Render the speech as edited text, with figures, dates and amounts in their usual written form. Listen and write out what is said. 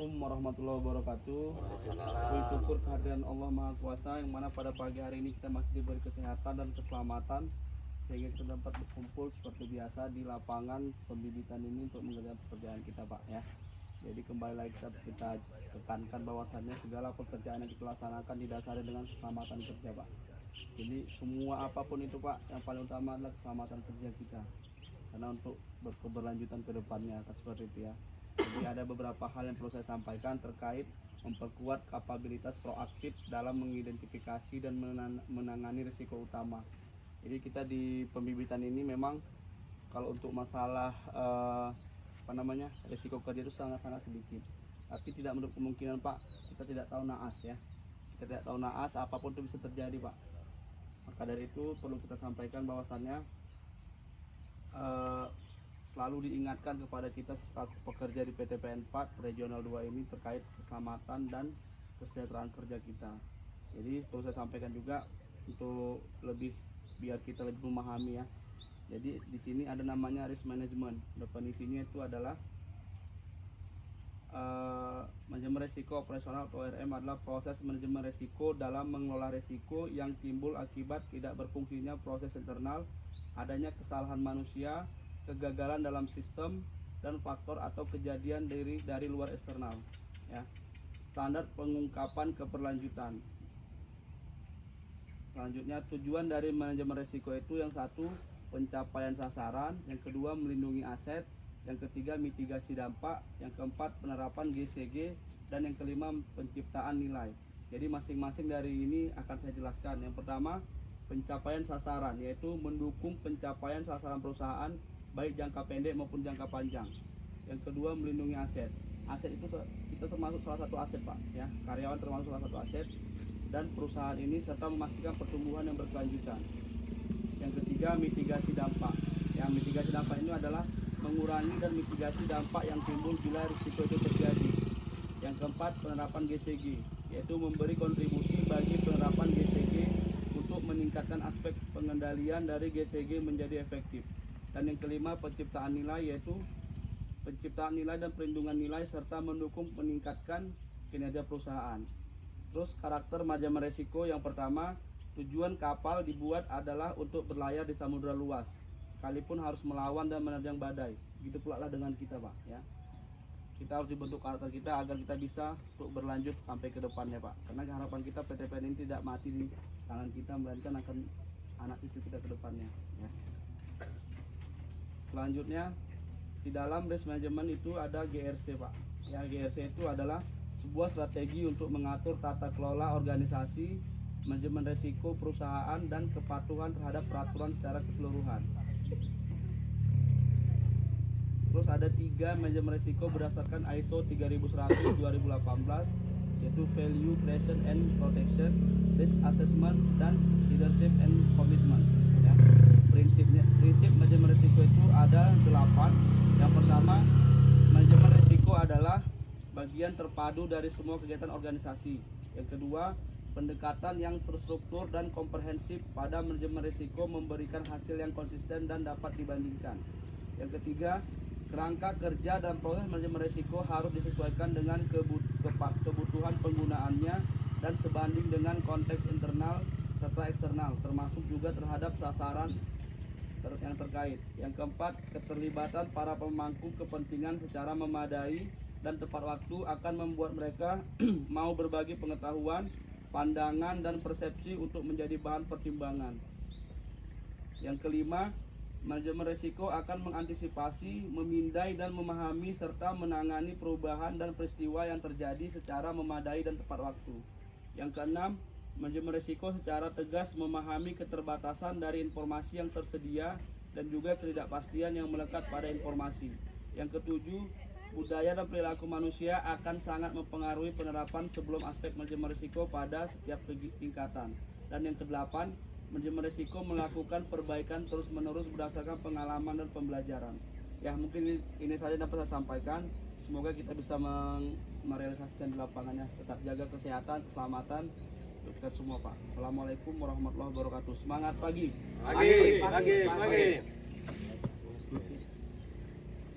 Assalamualaikum warahmatullahi wabarakatuh. Puji syukur kehadiran Allah Maha Kuasa yang mana pada pagi hari ini kita masih diberi kesehatan dan keselamatan sehingga kita dapat berkumpul seperti biasa di lapangan pembibitan ini untuk mengerjakan pekerjaan kita, Pak, ya. Jadi kembali lagi kita tekankan bahwasannya segala pekerjaan yang kita laksanakan didasari dengan keselamatan kerja, Pak. Jadi semua apapun itu, Pak, yang paling utama adalah keselamatan kerja kita. Karena untuk berkeberlanjutan ke depannya seperti itu ya. Jadi ada beberapa hal yang perlu saya sampaikan terkait memperkuat kapabilitas proaktif dalam mengidentifikasi dan menangani risiko utama. Jadi kita di pembibitan ini memang kalau untuk masalah risiko kerja itu sangat-sangat sedikit. Tapi tidak menutup kemungkinan, Pak, kita tidak tahu naas ya. Kita tidak tahu naas, apapun itu bisa terjadi, Pak. Maka dari itu perlu kita sampaikan bahwasannya selalu diingatkan kepada kita selaku pekerja di PT PN 4 Regional 2 ini terkait keselamatan dan kesejahteraan kerja kita. Jadi perlu saya sampaikan juga untuk biar kita lebih memahami ya. Jadi di sini ada namanya risk management. Definisinya itu adalah manajemen risiko operasional atau ORM adalah proses manajemen risiko dalam mengelola risiko yang timbul akibat tidak berfungsinya proses internal, adanya kesalahan manusia, kegagalan dalam sistem, dan faktor atau kejadian dari luar eksternal ya. Standar pengungkapan keberlanjutan. Selanjutnya, tujuan dari manajemen risiko itu yang satu, pencapaian sasaran, yang kedua melindungi aset, yang ketiga mitigasi dampak, yang keempat penerapan GCG, dan yang kelima penciptaan nilai. Jadi masing-masing dari ini akan saya jelaskan. Yang pertama, pencapaian sasaran, yaitu mendukung pencapaian sasaran perusahaan baik jangka pendek maupun jangka panjang. Yang kedua, melindungi aset. Aset itu kita termasuk salah satu aset, Pak, ya. Karyawan termasuk salah satu aset dan perusahaan ini serta memastikan pertumbuhan yang berkelanjutan. Yang ketiga, mitigasi dampak. Yang mitigasi dampak ini adalah mengurangi dan mitigasi dampak yang timbul bila risiko itu terjadi. Yang keempat, penerapan GCG, yaitu memberi kontribusi bagi penerapan GCG untuk meningkatkan aspek pengendalian dari GCG menjadi efektif. Dan yang kelima, penciptaan nilai, yaitu penciptaan nilai dan perlindungan nilai serta mendukung meningkatkan kinerja perusahaan. Terus karakter manajemen risiko yang pertama, tujuan kapal dibuat adalah untuk berlayar di samudera luas, sekalipun harus melawan dan menerjang badai. Begitu pula lah dengan kita, Pak, ya. Kita harus dibentuk karakter kita agar kita bisa untuk berlanjut sampai ke depannya, Pak. Karena harapan kita PT PN ini tidak mati di tangan kita, melainkan akan anak cucu kita ke depannya, ya. Selanjutnya, di dalam risk management itu ada GRC, Pak. Ya, GRC itu adalah sebuah strategi untuk mengatur tata kelola organisasi, manajemen risiko perusahaan, dan kepatuhan terhadap peraturan secara keseluruhan. Terus ada 3 manajemen risiko berdasarkan ISO 3100 2018, yaitu Value Creation and Protection, Risk Assessment, dan Leadership and Commitment, ya. Prinsip manajemen risiko itu ada 8. Yang pertama, manajemen risiko adalah bagian terpadu dari semua kegiatan organisasi. Yang kedua, pendekatan yang terstruktur dan komprehensif pada manajemen risiko memberikan hasil yang konsisten dan dapat dibandingkan. Yang ketiga, kerangka kerja dan proses manajemen risiko harus disesuaikan dengan kebutuhan penggunaannya dan sebanding dengan konteks internal serta eksternal, termasuk juga terhadap sasaran yang terkait. Yang keempat, keterlibatan para pemangku kepentingan secara memadai dan tepat waktu akan membuat mereka mau berbagi pengetahuan, pandangan, dan persepsi untuk menjadi bahan pertimbangan. Yang kelima, manajemen risiko akan mengantisipasi, memindai, dan memahami serta menangani perubahan dan peristiwa yang terjadi secara memadai dan tepat waktu. Yang keenam, manajemen risiko secara tegas memahami keterbatasan dari informasi yang tersedia dan juga ketidakpastian yang melekat pada informasi. Yang ketujuh, budaya dan perilaku manusia akan sangat mempengaruhi penerapan sebelum aspek manajemen risiko pada setiap tingkatan. Dan yang kedelapan, manajemen risiko melakukan perbaikan terus-menerus berdasarkan pengalaman dan pembelajaran. Ya, mungkin ini saja dapat saya sampaikan. Semoga kita bisa merealisasikan di lapangannya. Tetap jaga kesehatan, keselamatan kita semua, Pak. Assalamualaikum warahmatullahi wabarakatuh. Semangat pagi. Pagi.